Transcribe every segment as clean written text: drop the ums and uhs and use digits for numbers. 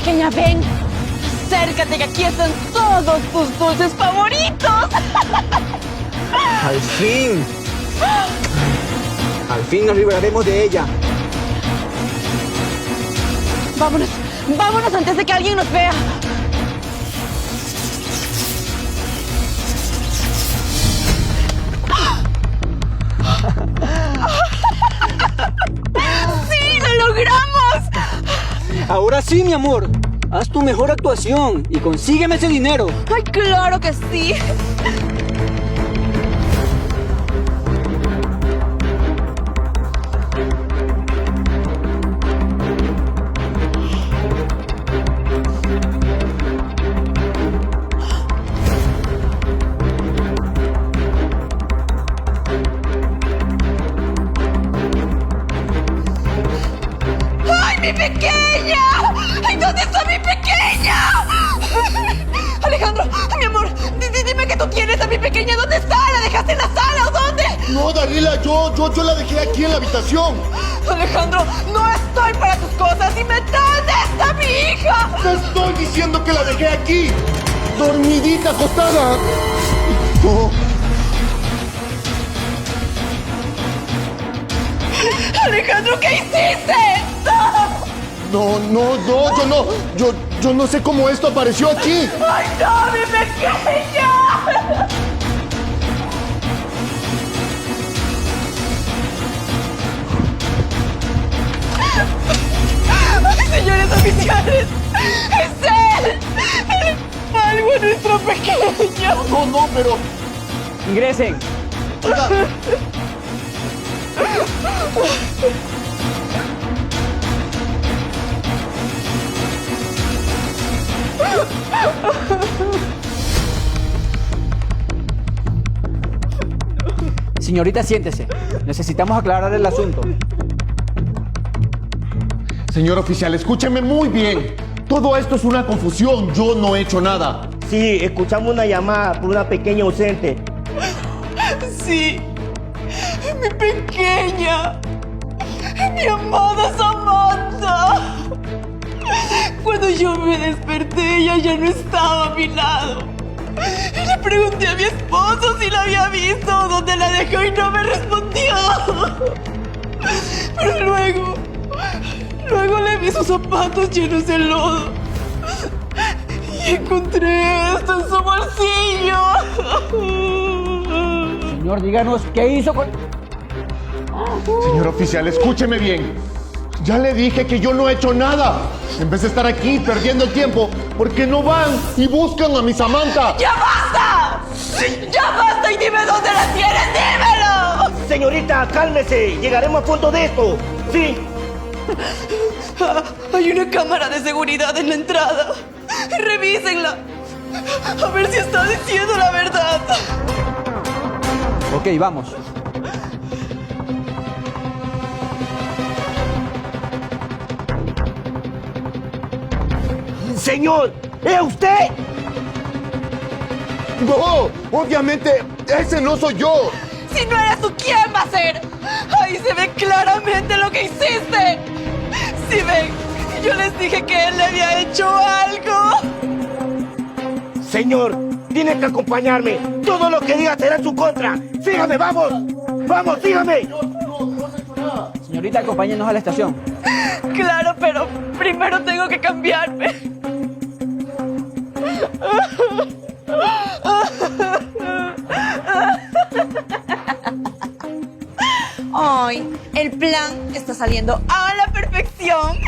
pequeña, ven. Acércate, que aquí están todos tus dulces favoritos. ¡Al fin! ¡Al fin nos libraremos de ella! Vámonos, vámonos antes de que alguien nos vea. ¡Sí, lo logramos! Ahora sí, mi amor. Haz tu mejor actuación y consígueme ese dinero. ¡Ay, claro que sí! ¡Ay, mi pequeña! ¡Ay, dónde está mi pequeña! Alejandro, mi amor, dime que tú tienes a mi pequeña. ¿Dónde está? ¿La dejaste en la sala o dónde? No, Dalila, yo la dejé aquí en la habitación. Alejandro, no estoy para tus cosas. Dime dónde está mi hija. Te estoy diciendo que la dejé aquí, dormidita, acostada. No. Alejandro, ¿qué hiciste? No, yo no sé cómo esto apareció aquí. ¡Ay, no, mi pequeña! ¡Ay, señores oficiales! ¡Es él! ¡Él es algo a nuestro pequeño! No, pero... Ingresen. Oiga, Señorita, siéntese. Necesitamos aclarar el asunto. señor oficial, escúcheme muy bien. Todo esto es una confusión. Yo no he hecho nada. Sí, escuchamos una llamada por una pequeña ausente. Sí, mi pequeña, mi amada Samantha. Cuando yo me desperté, ella ya no estaba a mi lado. Le pregunté a mi esposo si la había visto o dónde la dejó y no me respondió. Pero luego le vi sus zapatos llenos de lodo y encontré esto en su bolsillo. Señor, díganos, ¿qué hizo con...? Señor oficial, escúcheme bien. Ya le dije que yo no he hecho nada. En vez de estar aquí perdiendo el tiempo, ¿por qué no van y buscan a mi Samantha? ¡Ya basta! ¡Ya basta! Y dime dónde la tienes, dímelo. Señorita, cálmese. Llegaremos a punto de esto. Sí. Hay una cámara de seguridad en la entrada. Revísenla. A ver si está diciendo la verdad. Ok, vamos. Señor, ¿es usted? No, obviamente ese no soy yo. Si no eres tú, ¿quién va a ser? Ahí se ve claramente lo que hiciste. Si ven, yo les dije que él le había hecho algo. Señor, tiene que acompañarme. Todo lo que diga será en su contra. Sígame, vamos. Vamos, sígame. Señorita, acompáñenos a la estación. Claro, pero primero tengo que cambiarme. Ay, el plan está saliendo a la perfección.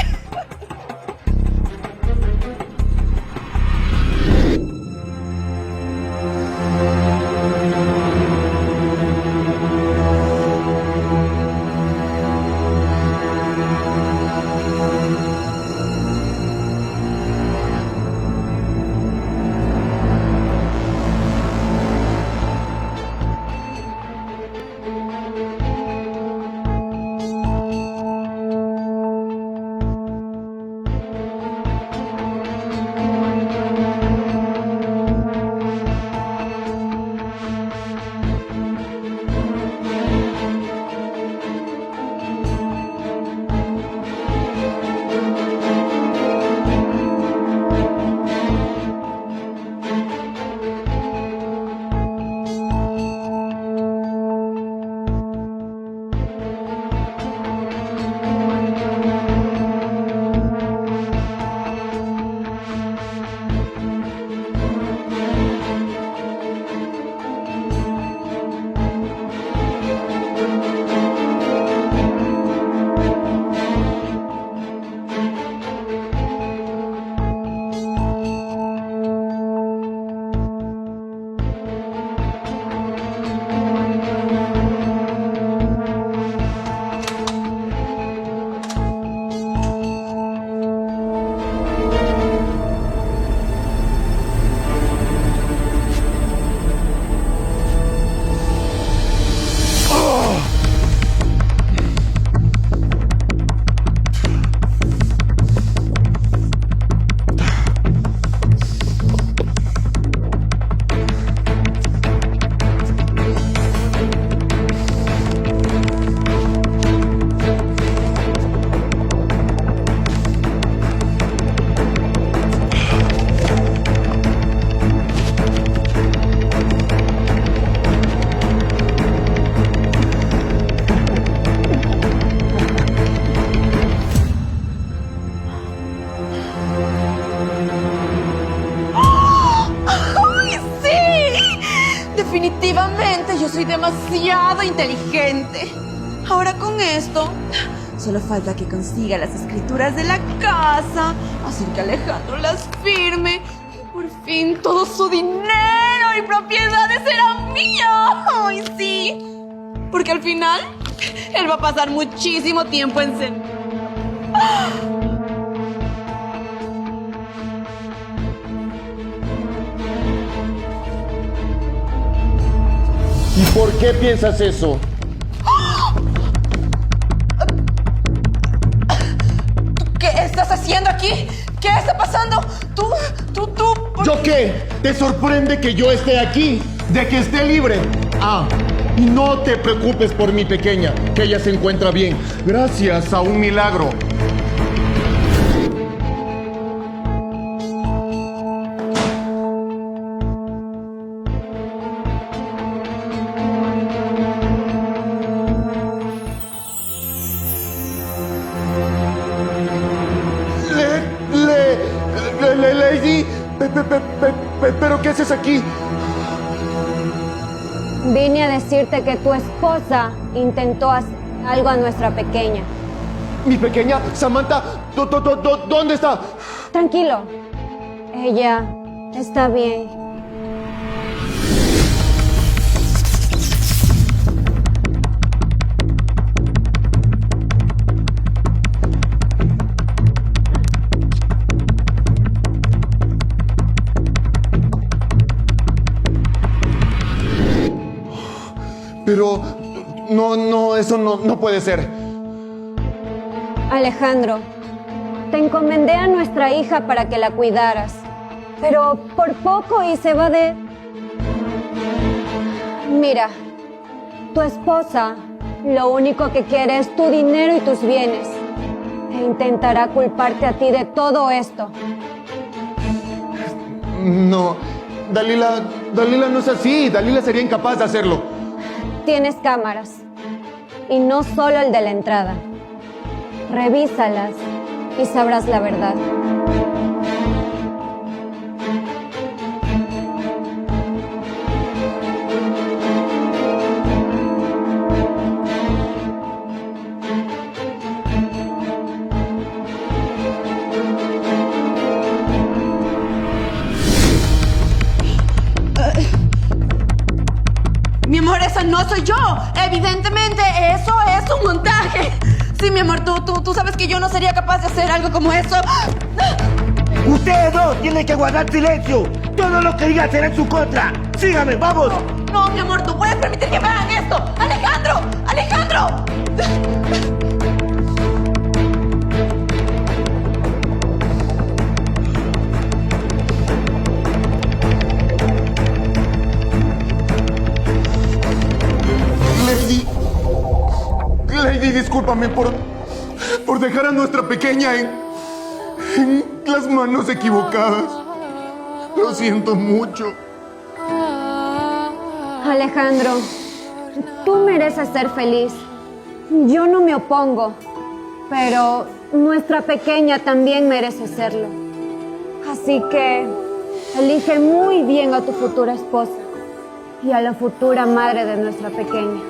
demasiado inteligente. Ahora con esto, solo falta que consiga las escrituras de la casa, hacer que Alejandro las firme y por fin todo su dinero y propiedades serán míos. ¡Ay, sí! Porque al final, él va a pasar muchísimo tiempo en ser. ¿Y por qué piensas eso? ¿Qué estás haciendo aquí? ¿Qué está pasando? Tú... ¿Yo qué? ¿Te sorprende que yo esté aquí? ¿De que esté libre? Ah, y no te preocupes por mi pequeña, que ella se encuentra bien, gracias a un milagro. Lady, ¿pero qué haces aquí? Vine a decirte que tu esposa intentó hacer algo a nuestra pequeña. Mi pequeña, Samantha, ¿dónde está? Tranquilo, ella está bien. Pero no, eso no puede ser. Alejandro, te encomendé a nuestra hija para que la cuidaras, pero por poco y se va de... Mira, tu esposa lo único que quiere es tu dinero y tus bienes, e intentará culparte a ti de todo esto. No, Dalila no es así. Dalila sería incapaz de hacerlo. Tienes cámaras, y no solo el de la entrada. Revísalas y sabrás la verdad. Mi amor, esa no soy yo. Evidentemente, eso es un montaje. Sí, mi amor, tú sabes que yo no sería capaz de hacer algo como eso. Ustedes dos tienen que guardar silencio. Todo lo que diga será en su contra. Sígame, vamos. No, mi amor, tú puedes permitir que me hagan esto. ¡Alejandro! ¡Alejandro! Lady, discúlpame por dejar a nuestra pequeña en las manos equivocadas. Lo siento mucho. Alejandro, tú mereces ser feliz. Yo no me opongo, pero nuestra pequeña también merece serlo. Así que elige muy bien a tu futura esposa y a la futura madre de nuestra pequeña.